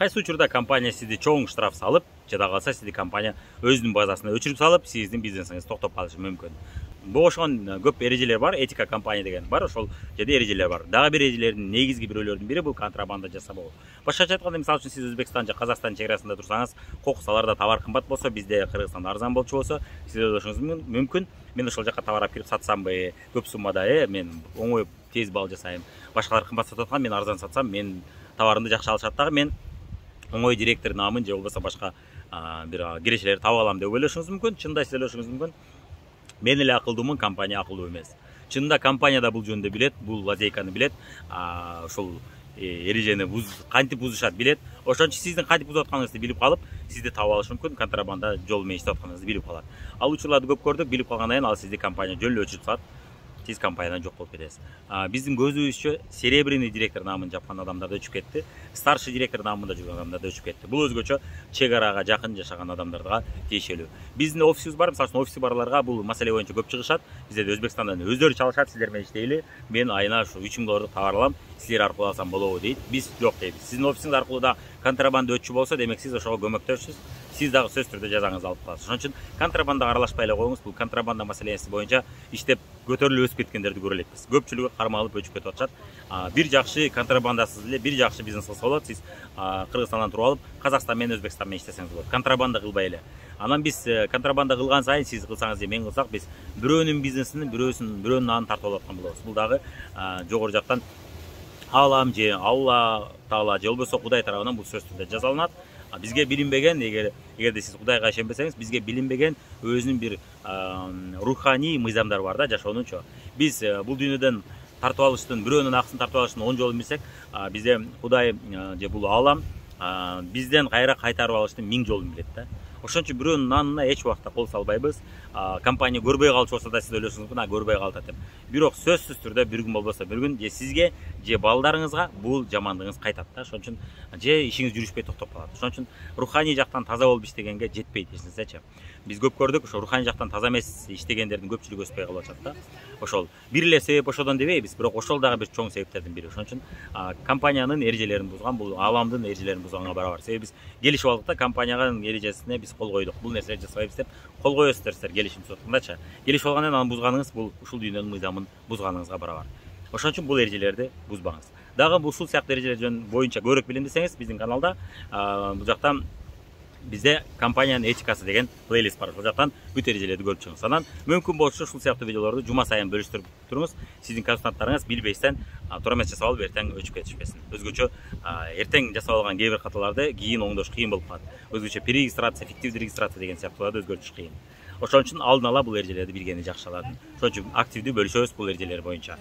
Кайсы учурда компания сизди чоң штраф салып, жада калса сизди компания өзүнүн базасына өчүрүп салып, сиздин бизнесиңиз токтоп калышы мүмкүн. Бул ошон көп эрежелер бар, этика компания деген бар, ошол жерде эрежелер бар. Дагы бир эрежелердин негизги бирөөлөрүнүн бири бул контрабанда жасабоо. Башкача айтканда, мисалы үчүн сиз Өзбекстан же Казакстан чек арасында турсаңыз, кокус аларда товар кымбат болсо, бизде Кыргызстанда арзан болчу болсо, сиз ойлошуңуз мүмкүн, мен ошол жака товар алып кирип сатсамбы, көп суммада, мен оңой тез бал жасайм. Башкалар кымбат сатып аткан, мен арзан сатсам, мен товарымды жакшы алышат дагы, мен оңой директор намын же болбосо башка бир кирешелерди таба алам деп ойлошуңуз мүмкүн. Чынында сиз ойлошуңуз мүмкүн. Мен эле акылдуумун, компания акылдуу эмес. Чынында компания да бул жөнүндө билет, бул лазейканы билет, ошол эрежени кантип бузушат билет. Ошон үчүн сиздин кантип бузуп атканыңызды билип калып, сизди таап алышы мүмкүн, контрабанда жол менен иштеп атканыңызды билип калат. Ал учурларды көп көрдүк, билип калгандан кийин ал сизди компания жөн эле өчүрүп салат. Сиз компаниядан жок болуп кетесиз. Биздин көзүбүзчө серебряный директор намын жапкан адамдар да өчүп кетти. Старший директор намында жүргөн адамдар да өчүп кетти. Бул өзгөчө чек арага жакын жашаган адамдарга тиешелүү. Биздин офисибиз бар, мисалы үчүн офиси барларга бул маселе боюнча көп чыгышат. Бизде Өзбекстандан өздөрү чалышат, сиздер менен иштейли. Мен айына ушу 3000 доллардык товар алам, силер аркылуу алсам болобу дейт. Биз жок дейбиз. Сиздин офисиңиз аркылуу да контрабанда өтчү болсо, демек сиз ошого көмөктөшсүз. Сиз дагы сөзсүз түрдө жазаңызды алып каласыз. Ошон үчүн контрабандага аралашпай эле коюңуз. Бул контрабанда маселеси боюнча иштеп көтөрүлүп өсүп кеткендерди көрө элекпиз. Көпчүлүгү кармалып өчүп кетип атышат. Бир жакшы контрабандасыз эле бир жакшы бизнес кылса болот. Сиз Кыргызстандан туруп алып, Казакстан менен Өзбекстан менен иштесеңиз болот. Контрабанда кылбай эле. Анан биз контрабанда кылган сайын, сиз кылсаңыз же мен кылсак, биз бирөөнүн бизнесин, бирөөнүн нанын тартып алып аткан болобуз. Бул дагы жогору жактан Алам же Алла Таала же болбосо Кудай тарабынан бул сөзсүз түрдө жазаланат. Бизге билинбеген, эгерде сиз Кудайга ишенбесеңиз, бизге билинбеген өзүнүн бир руханий мыйзамдар бар да жашоонунчу. Биз бул дүйнөдөн тартып алыштын, бирөөнүн акысын тартып алыштын 10 жолун билсек, бизде Кудай же бул Алам бизден кайра кайтарып алыштын 1000 жолун билет да. Ошон үчүн бирөөнүн нанына эч убакта кол салбайбыз. Компания көрбөй калчу болсо да сиз ойлошуңуз мүмкүн, көрбөй калат деп. Бирок сөзсүз түрдө бир күн болбосо бир күн же сизге, же балдарыңызга бул жамандыгыңыз кайтат да. Ошон үчүн же ишиңиз жүрүшпөй токтоп калат. Ошон үчүн руханий жактан таза болуп иштегенге жетпейт эч нерсечи. Биз көп көрдүк, ошо руханий жактан таза эмес иштегендердин көпчүлүгү өспөй калып атат да. Ошол бир эле себеп ошодон дебейбиз, бирок ошол дагы бир чоң себептердин бири. Ошон үчүн компаниянын эрежелерин бузган, бул Аламдын эрежелерин бузганга барабар. Себеби биз келишип алдык да, компаниянын эрежесине биз кол койдук. Бул нерселерди жасабайбыз деп кол коесуздар сиздер келишим соткундачы. Келишип алгандан анан бузганыңыз бул ушул дүйнөнүн мыйзамын бузганыңызга барабар. Ошон үчүн бул эрежелерди бузбаңыз. Дагы ушул сыяктуу эрежелер боюнча көбүрөөк билем десеңиз, биздин каналда бул жакта бизде компаниянын этикасы деген плейлист бар. Ошол жактан бүт эрежелерди көрүп чыгыңыз. Анан мүмкүн болсо ушул сыяктуу видеолорду жума сайын бөлүштүрүп туруңуз. Сиздин консультанттарыңыз билбестен туура эмес жасап алып эртең өчүп кетишпесин. Өзгөчө эртең жасап алган кээ бир каталарды кийин оңдош кыйын болуп калат. Өзгөчө перерегистрация, фиктивдүү регистрация деген сыяктууларды өзгөртүш кыйын. Ошон үчүн алдын ала бул эрежелерди билгени жакшы алардын. Ошон үчүн активдүү бөлүшөбүз бул эрежелер боюнча.